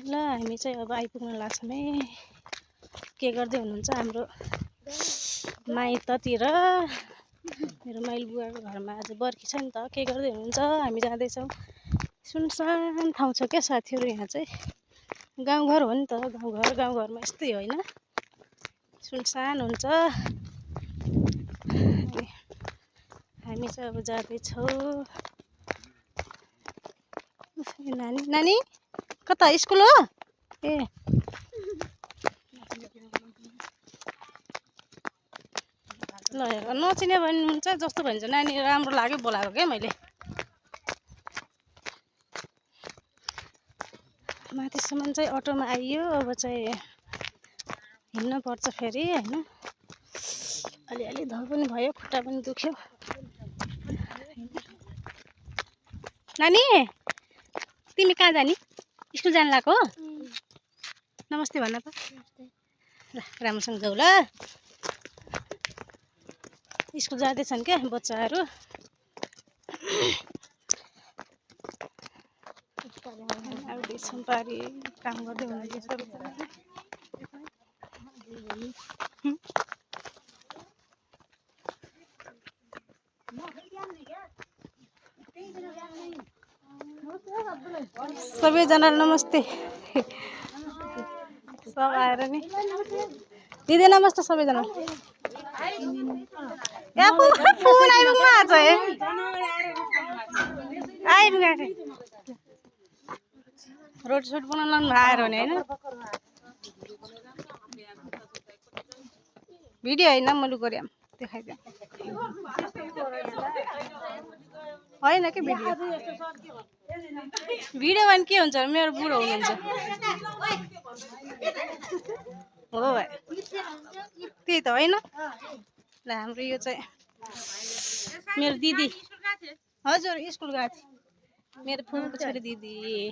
ल हामी चाहिँ अब आइपुग्न लाग्छौँ है। के गर्दै हुनुहुन्छ हाम्रो माइततिर? मेरो माइल बुवाको घरमा आज बर्खी छ नि त। के गर्दै हुनुहुन्छ? हामी जाँदैछौँ। सुनसान ठाउँ छ क्या साथीहरू, यहाँ चाहिँ गाउँघर हो नि त। गाउँघरमा यस्तै होइन, सुनसान हुन्छ। हामी चाहिँ अब जाँदैछौँ। नानी नानी कता स्कुल हो? ए ल हेर, नचिने भन्नुहुन्छ जस्तो भन्छ। नानी राम्रो लाग्यो बोलाएको क्या मैले। माथिसम्म चाहिँ अटोमा आइयो। अब चाहिँ हिँड्न पर्छ फेरि होइन। अलिअलि धौ पनि भयो, खुट्टा पनि दुख्यो। नानी तिमी कहाँ जाने? स्कुल जानु लाग्यो हो? नमस्ते भन्न त। ल राम्रोसँग जाऊ ल। स्कुल जाँदैछन् क्या बच्चाहरू। आउँदैछौँ पारी, काम गर्दै हुनुहुन्छ सबैजना। सबैजना नमस्ते। सब आएर नि दिदी नमस्ते सबैजना। फोन आइपुग्नु आज है। आइपुगेको रोटी सोटी बनाउनु आएर भने होइन, भिडियो होइन मैले गरेँ देखाइदिएँ होइन कि भिडियो भने के हुन्छ? मेरो बुढो हुनुहुन्छ हो भाइ, त्यही त होइन। ल हाम्रो यो चाहिँ मेरो दिदी। हजुर स्कुल गएको थिएँ। मेरो फुपूको छोरी दिदी।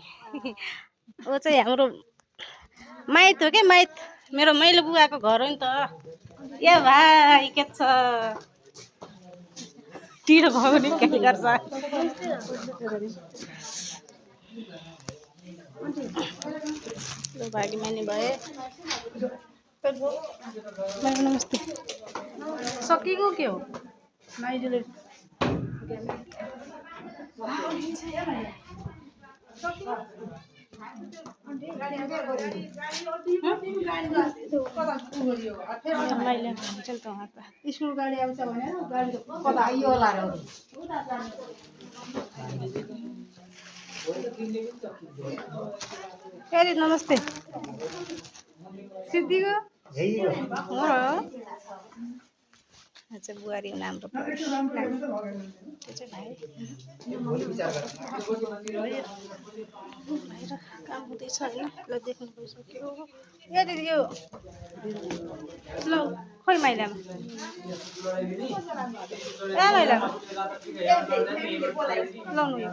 ऊ चाहिँ हाम्रो माइत हो क्या, माइत। मेरो मैले बुवाको घर हो नि त। ए भाइ के छ? ढिलो भयो नि के गर्छ? भागी माने भए। नमस्ते। सकिएको के हो? माइजूले स्कुल गाडी आउँछ भने गाडी कता आइयो होला र फेरि नमस्ते। सिद्धिको हो र अच्छा बुहारी हाम्रो त्यो चाहिँ भाइ बाहिर काम हुँदैछ होइन। ल देख्नु पाइसक्यो। ए दिदी यो ल खोइ माइलामा ए माइलामा लाउनु यो